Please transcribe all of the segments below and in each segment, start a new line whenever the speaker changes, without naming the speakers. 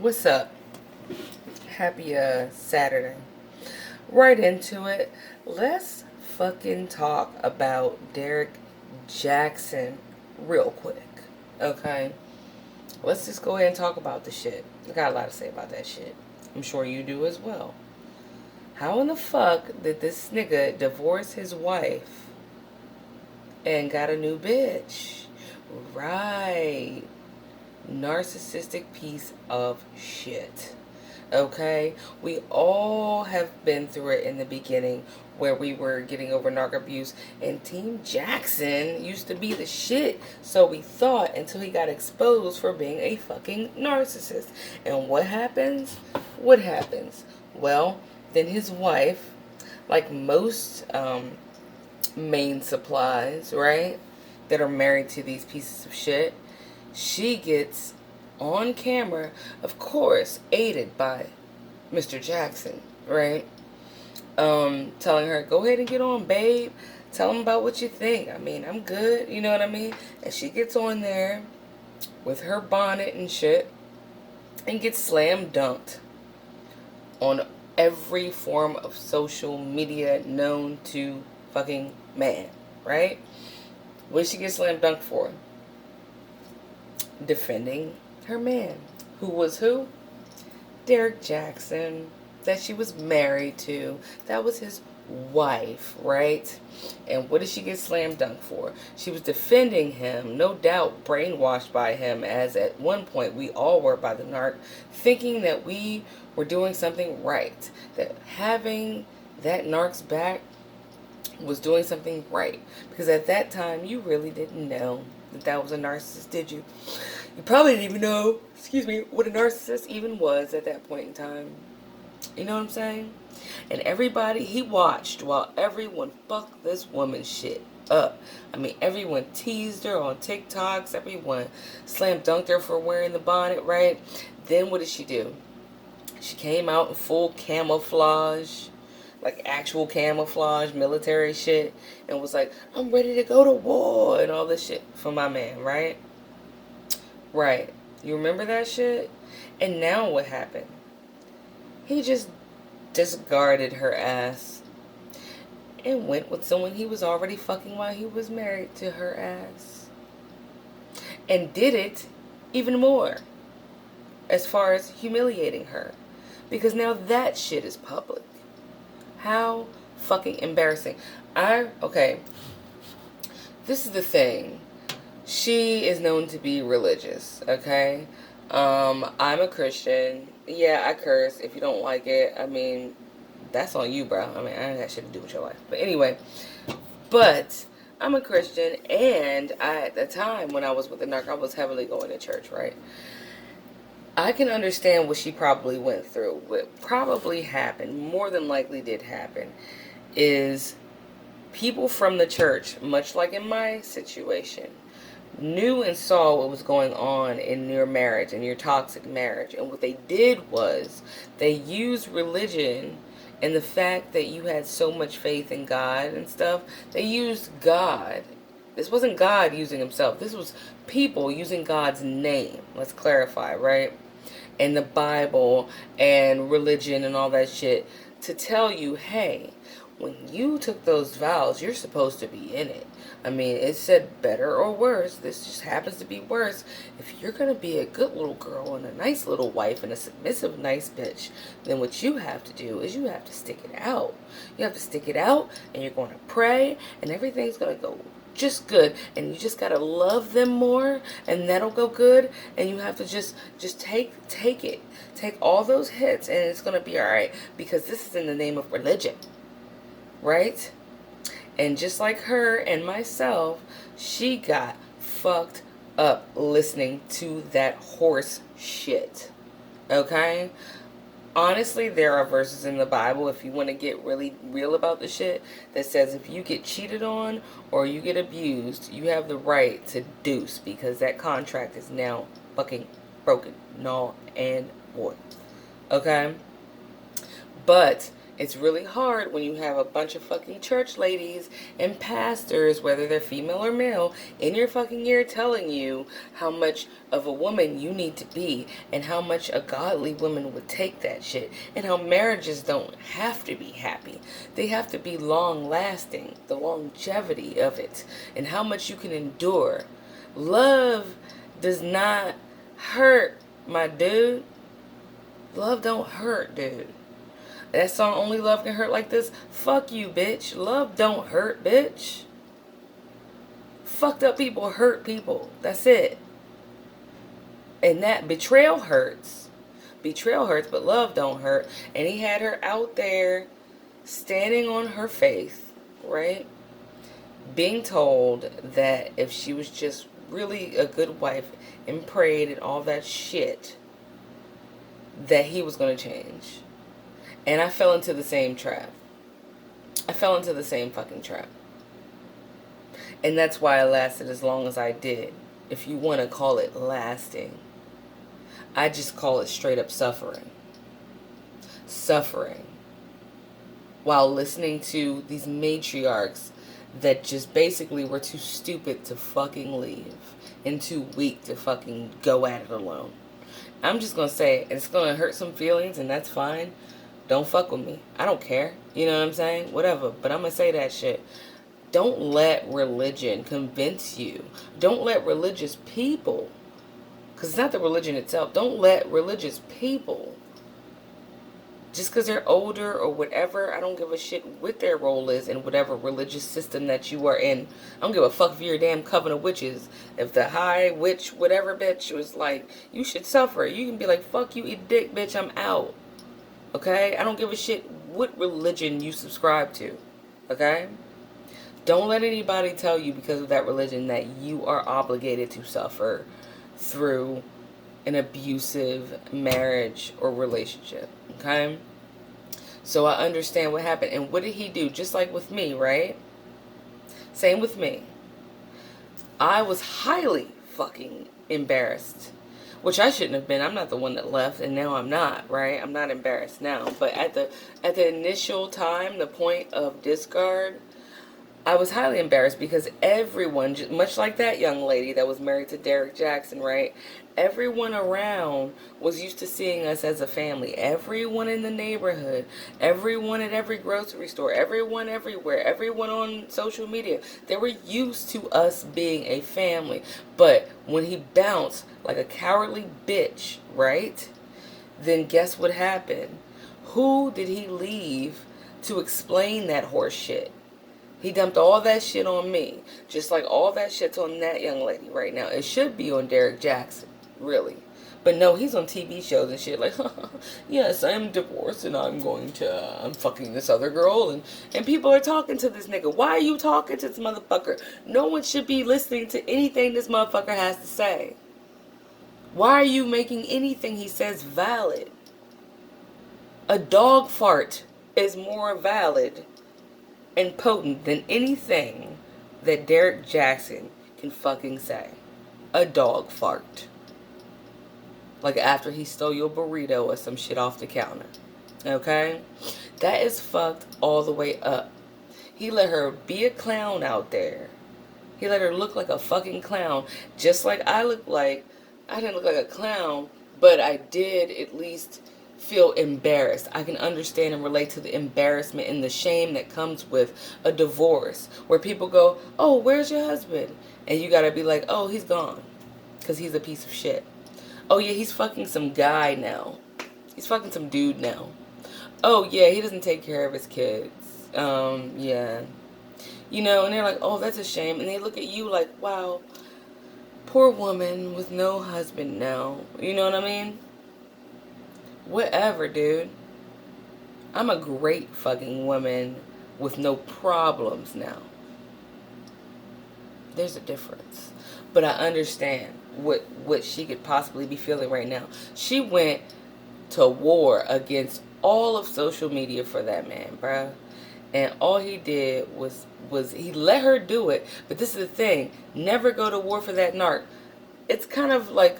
What's up? Happy Saturday. Right into it. Let's fucking talk about Derrick Jaxn real quick. Okay? Let's just go ahead and talk about the shit. I got a lot to say about that shit. I'm sure you do as well. How in the fuck did this nigga divorce his wife and got a new bitch? Right. Narcissistic piece of shit. Okay? We all have been through it in the beginning where we were getting over narc abuse, and Team Jaxn used to be the shit. So we thought until he got exposed for being a fucking narcissist. And what happens? What happens? Well, then his wife, like most main supplies, right, that are married to these pieces of shit, she gets on camera, of course, aided by Mr. Jaxn, right? Telling her, go ahead and get on, babe. Tell him about what you think. I mean, I'm good, you know what I mean? And she gets on there with her bonnet and shit and gets slam dunked on every form of social media known to fucking man, right? What did she get slam dunked for? Defending her man. Who was who? Derrick Jaxn, that she was married to. That was his wife, right? And what did she get slam dunked for? She was defending him, no doubt brainwashed by him, as at one point we all were by the narc, thinking that we were doing something right. That having that narc's back was doing something right. Because at that time, you really didn't know that that was a narcissist, did you? You probably didn't even know, excuse me, what a narcissist even was at that point in time. You know what I'm saying? And everybody, he watched while everyone fucked this woman's shit up. I mean, everyone teased her on TikToks. Everyone slam dunked her for wearing the bonnet, right? Then what did she do? She came out in full camouflage, like actual camouflage, military shit, and was like, I'm ready to go to war and all this shit for my man, right? Right. You remember that shit? And now what happened? He just discarded her ass and went with someone he was already fucking while he was married to her ass. And did it even more as far as humiliating her. Because now that shit is public. How fucking embarrassing. Okay, this is the thing. She is known to be religious, okay? I'm a Christian. Yeah, I curse. If you don't like it, I mean, that's on you, bro. I mean, I ain't got shit to do with your life. But anyway, but I'm a Christian, and at the time when I was with the narc, I was heavily going to church, right? I can understand what she probably went through. What probably happened, more than likely did happen, is people from the church, much like in my situation, knew and saw what was going on in your marriage, in your toxic marriage. And what they did was they used religion and the fact that you had so much faith in God and stuff. They used God. This wasn't God using himself. This was people using God's name. Let's clarify, right? And the Bible and religion and all that shit to tell you, hey, when you took those vows, you're supposed to be in it. I mean, it said better or worse. This just happens to be worse. If you're going to be a good little girl and a nice little wife and a submissive, nice bitch, then what you have to do is you have to stick it out. You have to stick it out, and you're going to pray, and everything's going to go just good, and you just got to love them more, and that'll go good. And you have to just take it. Take all those hits, and it's going to be all right, because this is in the name of religion. Right? And just like her and myself, she got fucked up listening to that horse shit. Okay? Honestly, there are verses in the Bible, if you want to get really real about the shit, that says if you get cheated on or you get abused, you have the right to deuce, because that contract is now fucking broken, null and void. Okay? But It's really hard when you have a bunch of fucking church ladies and pastors, whether they're female or male, in your fucking ear telling you how much of a woman you need to be and how much a godly woman would take that shit and how marriages don't have to be happy. They have to be long lasting, the longevity of it, and how much you can endure. Love does not hurt, my dude. Love don't hurt, dude. That song, Only Love Can Hurt Like This. Fuck you, bitch. Love don't hurt, bitch. Fucked up people hurt people. That's it. And that betrayal hurts. Betrayal hurts, but love don't hurt. And he had her out there standing on her faith, right? Being told that if she was just really a good wife and prayed and all that shit, that he was going to change. And I fell into the same trap. I fell into the same fucking trap. And that's why I lasted as long as I did. If you want to call it lasting. I just call it straight up suffering. Suffering. While listening to these matriarchs that just basically were too stupid to fucking leave. And too weak to fucking go at it alone. I'm just going to say, it's going to hurt some feelings and that's fine. Don't fuck with me. I don't care. You know what I'm saying? Whatever. But I'm going to say that shit. Don't let religion convince you. Don't let religious people, because it's not the religion itself. Don't let religious people, just because they're older or whatever, I don't give a shit what their role is in whatever religious system that you are in. I don't give a fuck if you're a damn coven of witches. If the high witch, whatever bitch was like, you should suffer. You can be like, fuck you, eat dick, bitch, I'm out. Okay? I don't give a shit what religion you subscribe to. Okay? Don't let anybody tell you because of that religion that you are obligated to suffer through an abusive marriage or relationship. Okay? So I understand what happened. And what did he do? Just like with me, right? Same with me. I was highly fucking embarrassed. Which I shouldn't have been. I'm not the one that left, and now I'm not, right? I'm not embarrassed now. But at the initial time, the point of discard, I was highly embarrassed because everyone, much like that young lady that was married to Derrick Jaxn, right? Everyone around was used to seeing us as a family. Everyone in the neighborhood, everyone at every grocery store, everyone everywhere, everyone on social media, they were used to us being a family. But when he bounced like a cowardly bitch, right? Then guess what happened? Who did he leave to explain that horse shit? He dumped all that shit on me. Just like all that shit's on that young lady right now. It should be on Derrick Jaxn, really. But no, he's on TV shows and shit like, yes, I'm divorced and I'm fucking this other girl. And people are talking to this nigga. Why are you talking to this motherfucker? No one should be listening to anything this motherfucker has to say. Why are you making anything he says valid? A dog fart is more valid and potent than anything that Derrick Jaxn can fucking say. A dog fart. Like after he stole your burrito or some shit off the counter. Okay? That is fucked all the way up. He let her be a clown out there. He let her look like a fucking clown. Just like I look like. I didn't look like a clown, but I did at least feel embarrassed. I can understand and relate to the embarrassment and the shame that comes with a divorce. Where people go, oh, where's your husband? And you gotta be like, oh, he's gone. Because he's a piece of shit. Oh, yeah, he's fucking some guy now. He's fucking some dude now. Oh, yeah, he doesn't take care of his kids. Yeah. You know, and they're like, oh, that's a shame. And they look at you like, wow, poor woman with no husband now. You know what I mean? Whatever, dude. I'm a great fucking woman with no problems now. There's a difference. But I understand what she could possibly be feeling right now. She went to war against all of social media for that man, bruh. And all he did was he let her do it. But this is the thing. Never go to war for that narc. It's kind of like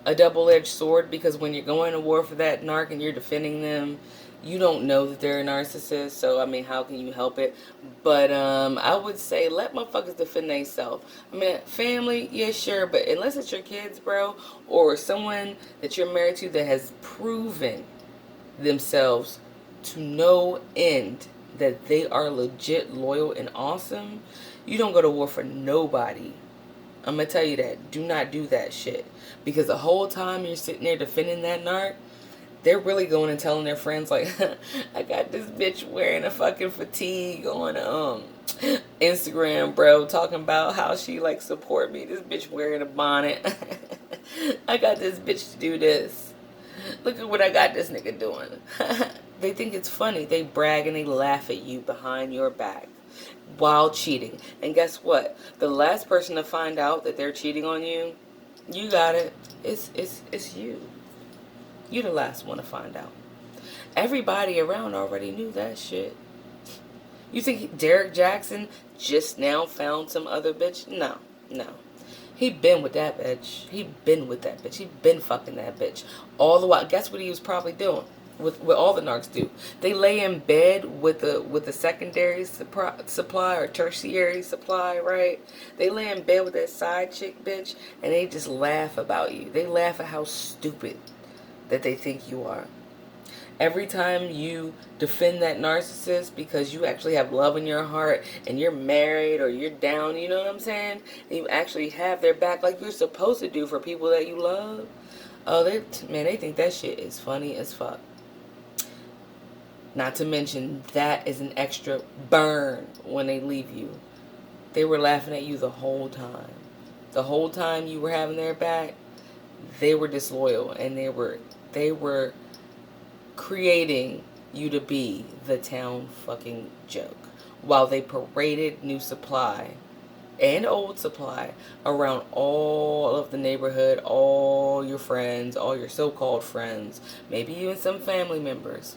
a double-edged sword, because when you're going to war for that narc and you're defending them, you don't know that they're a narcissist. So I mean, how can you help it? But I would say let motherfuckers defend themselves. I mean, family, yeah, sure, but unless it's your kids, bro, or someone that you're married to that has proven themselves to no end that they are legit, loyal, and awesome, you don't go to war for nobody. I'm gonna tell you that. Do not do that shit. Because the whole time you're sitting there defending that narc, they're really going and telling their friends, like, I got this bitch wearing a fucking fatigue on Instagram, bro, talking about how she like support me. This bitch wearing a bonnet. I got this bitch to do this. Look at what I got this nigga doing. They think it's funny. They brag and they laugh at you behind your back while cheating. And guess what? The last person to find out that they're cheating on you, you got it. It's you. You the last one to find out. Everybody around already knew that shit. You think Derrick Jaxn just now found some other bitch? No, no. He been with that bitch. He been with that bitch. He been fucking that bitch. All the while. Guess what he was probably doing? What all the narcs do. They lay in bed with the secondary supply or tertiary supply, right? They lay in bed with that side chick bitch and they just laugh about you. They laugh at how stupid that they think you are. Every time you defend that narcissist because you actually have love in your heart and you're married or you're down, you know what I'm saying? And you actually have their back like you're supposed to do for people that you love. Oh, they think that shit is funny as fuck. Not to mention, that is an extra burn when they leave you. They were laughing at you the whole time. The whole time you were having their back, they were disloyal and they were creating you to be the town fucking joke while they paraded new supply and old supply around all of the neighborhood, all your friends, all your so-called friends, maybe even some family members.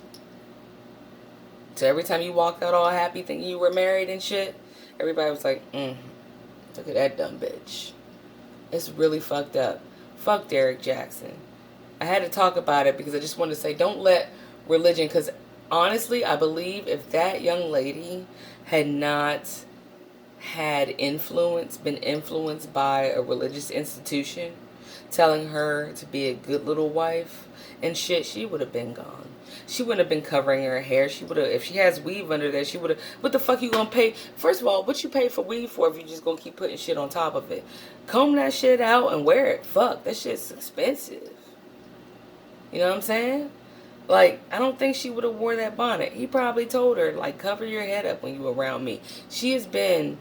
So every time you walked out all happy thinking you were married and shit, everybody was like, look at that dumb bitch. It's really fucked up. Fuck Derrick Jaxn. I had to talk about it because I just wanted to say, don't let religion, because honestly, I believe if that young lady had not had been influenced by a religious institution telling her to be a good little wife and shit, she would have been gone. She wouldn't have been covering her hair. She would have, if she has weave under there, she would have, what the fuck you gonna pay? First of all, what you pay for weave for if you just gonna keep putting shit on top of it? Comb that shit out and wear it. Fuck, that shit's expensive. You know what I'm saying? Like, I don't think she would have wore that bonnet. He probably told her, like, cover your head up when you around me. She has been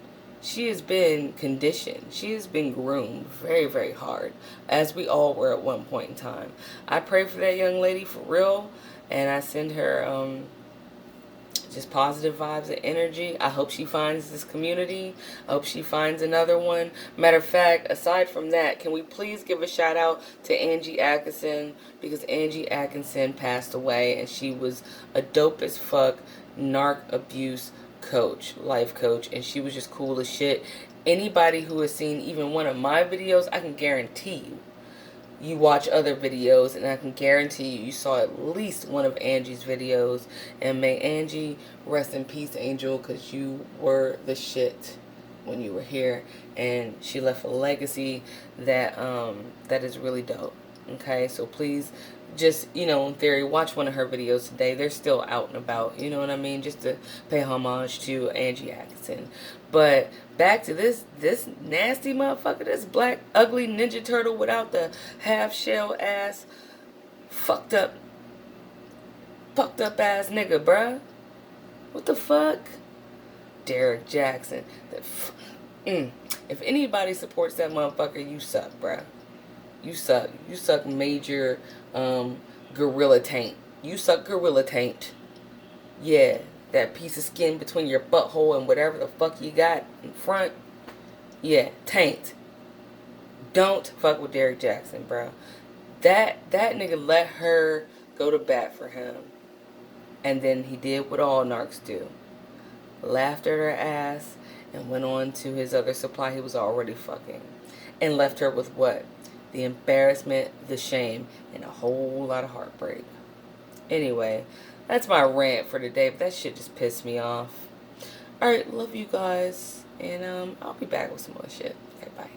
conditioned. She has been groomed very, very hard, as we all were at one point in time. I pray for that young lady for real, and I send her just positive vibes and energy. I hope she finds this community. I hope she finds another one. Matter of fact, aside from that, can we please give a shout out to Angie Atkinson, because Angie Atkinson passed away and she was a dope as fuck narc abuse coach, life coach, and she was just cool as shit. Anybody who has seen even one of my videos, I can guarantee you watch other videos, and I can guarantee you saw at least one of Angie's videos. And may Angie rest in peace, Angel, because you were the shit when you were here, and she left a legacy that that is really dope. Okay, so please, just, you know, in theory, watch one of her videos today. They're still out and about, you know what I mean, just to pay homage to Angie Atkinson. But back to this nasty motherfucker, this black ugly Ninja Turtle without the half shell ass, fucked up ass nigga, bruh. What the fuck? Derrick Jaxn. If anybody supports that motherfucker, you suck, bruh. You suck. You suck major gorilla taint. You suck gorilla taint. Yeah, that piece of skin between your butthole and whatever the fuck you got in front. Yeah, taint. Don't fuck with Derrick Jaxn, bro. That nigga let her go to bat for him. And then he did what all narcs do. Laughed at her ass and went on to his other supply he was already fucking. And left her with what? the embarrassment, the shame, and a whole lot of heartbreak. Anyway, that's my rant for today, but that shit just pissed me off. Alright, love you guys. And I'll be back with some more shit. Okay, bye.